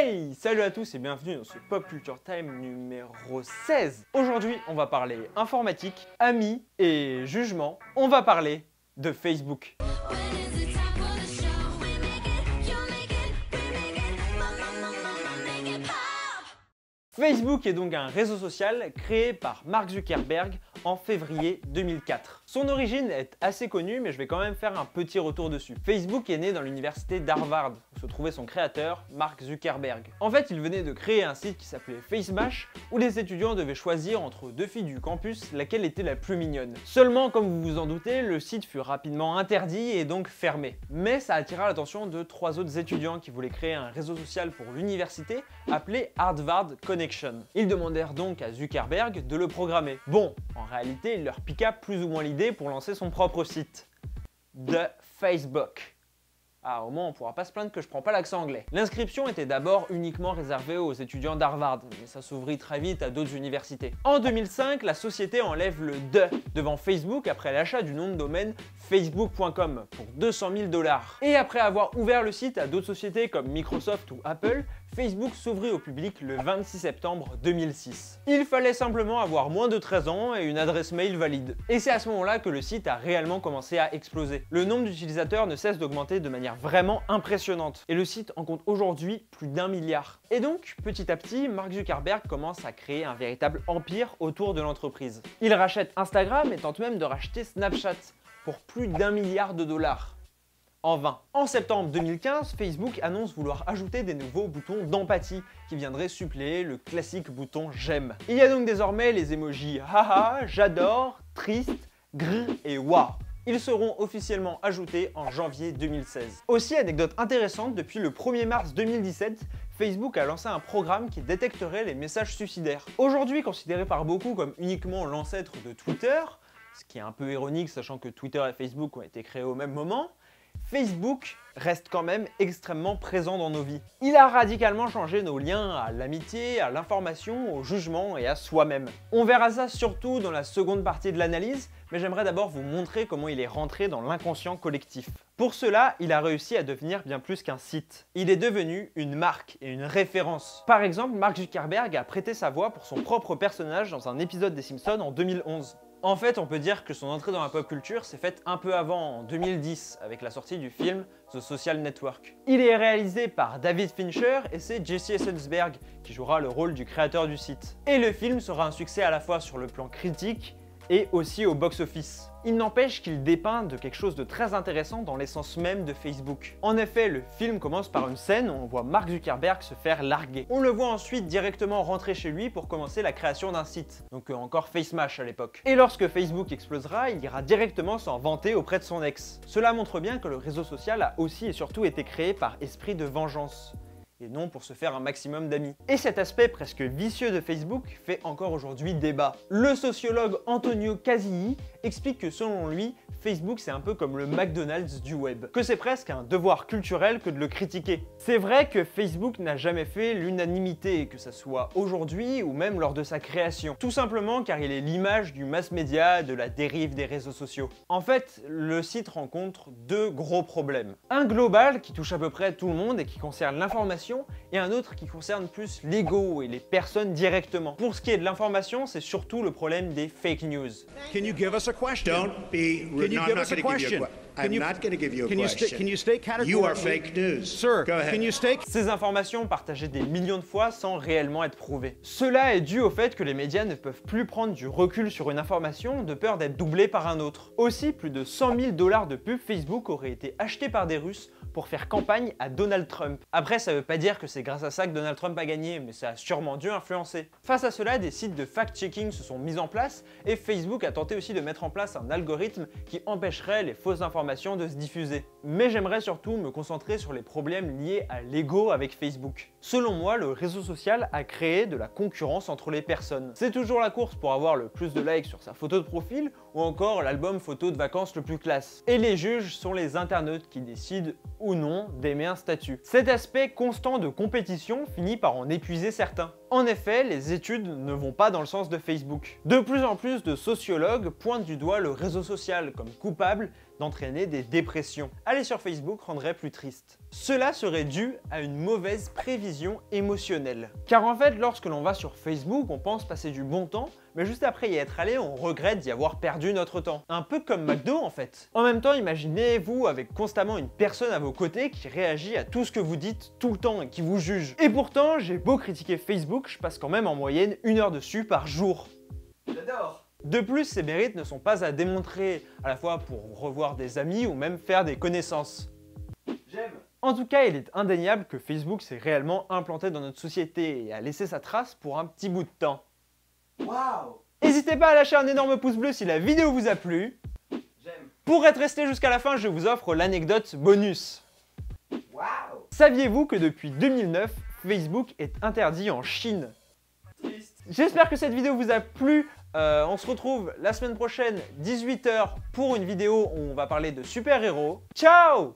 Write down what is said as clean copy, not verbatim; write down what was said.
Hey! Salut à tous et bienvenue dans ce Pop Culture Time numéro 16. Aujourd'hui, on va parler informatique, amis et jugement. On va parler de Facebook. Facebook est donc un réseau social créé par Mark Zuckerberg en février 2004. Son origine est assez connue, mais je vais quand même faire un petit retour dessus. Facebook est né dans l'université d'Harvard, où se trouvait son créateur, Mark Zuckerberg. En fait, il venait de créer un site qui s'appelait FaceMash, où les étudiants devaient choisir entre deux filles du campus laquelle était la plus mignonne. Seulement, comme vous vous en doutez, le site fut rapidement interdit et donc fermé. Mais ça attira l'attention de trois autres étudiants qui voulaient créer un réseau social pour l'université, appelé Harvard Connection. Ils demandèrent donc à Zuckerberg de le programmer. Bon, en réalité, il leur piqua plus ou moins l'idée pour lancer son propre site. The Facebook. Ah, au moins on pourra pas se plaindre que je prends pas l'accent anglais. L'inscription était d'abord uniquement réservée aux étudiants d'Harvard, mais ça s'ouvrit très vite à d'autres universités. En 2005, la société enlève le « de » devant Facebook après l'achat du nom de domaine facebook.com pour 200 000 $. Et après avoir ouvert le site à d'autres sociétés comme Microsoft ou Apple, Facebook s'ouvrit au public le 26 septembre 2006. Il fallait simplement avoir moins de 13 ans et une adresse mail valide. Et c'est à ce moment-là que le site a réellement commencé à exploser. Le nombre d'utilisateurs ne cesse d'augmenter de manière vraiment impressionnante. Et le site en compte aujourd'hui plus d'1 milliard. Et donc, petit à petit, Mark Zuckerberg commence à créer un véritable empire autour de l'entreprise. Il rachète Instagram et tente même de racheter Snapchat pour plus d'1 milliard de $. En vain. En septembre 2015, Facebook annonce vouloir ajouter des nouveaux boutons d'empathie qui viendraient suppléer le classique bouton j'aime. Il y a donc désormais les emojis haha, j'adore, triste, grrr et waouh. Ils seront officiellement ajoutés en janvier 2016. Aussi, anecdote intéressante, depuis le 1er mars 2017, Facebook a lancé un programme qui détecterait les messages suicidaires. Aujourd'hui considéré par beaucoup comme uniquement l'ancêtre de Twitter, ce qui est un peu ironique sachant que Twitter et Facebook ont été créés au même moment, Facebook reste quand même extrêmement présent dans nos vies. Il a radicalement changé nos liens à l'amitié, à l'information, au jugement et à soi-même. On verra ça surtout dans la seconde partie de l'analyse, mais j'aimerais d'abord vous montrer comment il est rentré dans l'inconscient collectif. Pour cela, il a réussi à devenir bien plus qu'un site. Il est devenu une marque et une référence. Par exemple, Mark Zuckerberg a prêté sa voix pour son propre personnage dans un épisode des Simpsons en 2011. En fait, on peut dire que son entrée dans la pop culture s'est faite un peu avant, en 2010, avec la sortie du film The Social Network. Il est réalisé par David Fincher et c'est Jesse Eisenberg qui jouera le rôle du créateur du site. Et le film sera un succès à la fois sur le plan critique et aussi au box-office. Il n'empêche qu'il dépeint de quelque chose de très intéressant dans l'essence même de Facebook. En effet, le film commence par une scène où on voit Mark Zuckerberg se faire larguer. On le voit ensuite directement rentrer chez lui pour commencer la création d'un site, donc encore FaceMash à l'époque. Et lorsque Facebook explosera, il ira directement s'en vanter auprès de son ex. Cela montre bien que le réseau social a aussi et surtout été créé par esprit de vengeance, et non pour se faire un maximum d'amis. Et cet aspect presque vicieux de Facebook fait encore aujourd'hui débat. Le sociologue Antonio Casilli explique que selon lui, Facebook c'est un peu comme le McDonald's du web, que c'est presque un devoir culturel que de le critiquer. C'est vrai que Facebook n'a jamais fait l'unanimité, que ça soit aujourd'hui ou même lors de sa création, tout simplement car il est l'image du mass média, de la dérive des réseaux sociaux. En fait, le site rencontre deux gros problèmes. Un global qui touche à peu près tout le monde et qui concerne l'information, et un autre qui concerne plus l'ego et les personnes directement. Pour ce qui est de l'information, c'est surtout le problème des fake news. Can you give us a question? Don't be rude. No, I'm not going to give you a question. I'm not going to give you a question. Can you state categorically? You are fake news. Sir, go ahead. can you state? Ces informations partagées des millions de fois sans réellement être prouvées. Cela est dû au fait que les médias ne peuvent plus prendre du recul sur une information de peur d'être doublés par un autre. Aussi, plus de 100 000 $ de pub Facebook auraient été achetés par des Russes pour faire campagne à Donald Trump. Après, ça veut pas dire que c'est grâce à ça que Donald Trump a gagné, mais ça a sûrement dû influencer. Face à cela, des sites de fact-checking se sont mis en place et Facebook a tenté aussi de mettre en place un algorithme qui empêcherait les fausses informations de se diffuser. Mais j'aimerais surtout me concentrer sur les problèmes liés à l'ego avec Facebook. Selon moi, le réseau social a créé de la concurrence entre les personnes. C'est toujours la course pour avoir le plus de likes sur sa photo de profil ou encore l'album photo de vacances le plus classe. Et les juges sont les internautes qui décident ou non d'aimer un statut. Cet aspect constant de compétition finit par en épuiser certains. En effet, les études ne vont pas dans le sens de Facebook. De plus en plus de sociologues pointent du doigt le réseau social comme coupable d'entraîner des dépressions. Aller sur Facebook rendrait plus triste. Cela serait dû à une mauvaise prévision émotionnelle. Car en fait, lorsque l'on va sur Facebook, on pense passer du bon temps, mais juste après y être allé, on regrette d'y avoir perdu notre temps. Un peu comme McDo en fait. En même temps, imaginez-vous avec constamment une personne à vos côtés qui réagit à tout ce que vous dites tout le temps et qui vous juge. Et pourtant, j'ai beau critiquer Facebook, je passe quand même en moyenne 1 heure dessus par jour. J'adore! De plus, ces mérites ne sont pas à démontrer, à la fois pour revoir des amis ou même faire des connaissances. J'aime! En tout cas, il est indéniable que Facebook s'est réellement implanté dans notre société et a laissé sa trace pour un petit bout de temps. Waouh! N'hésitez pas à lâcher un énorme pouce bleu si la vidéo vous a plu. J'aime. Pour être resté jusqu'à la fin, je vous offre l'anecdote bonus. Waouh! Saviez-vous que depuis 2009, Facebook est interdit en Chine? Triste. J'espère que cette vidéo vous a plu. On se retrouve la semaine prochaine, 18 h, pour une vidéo où on va parler de super-héros. Ciao!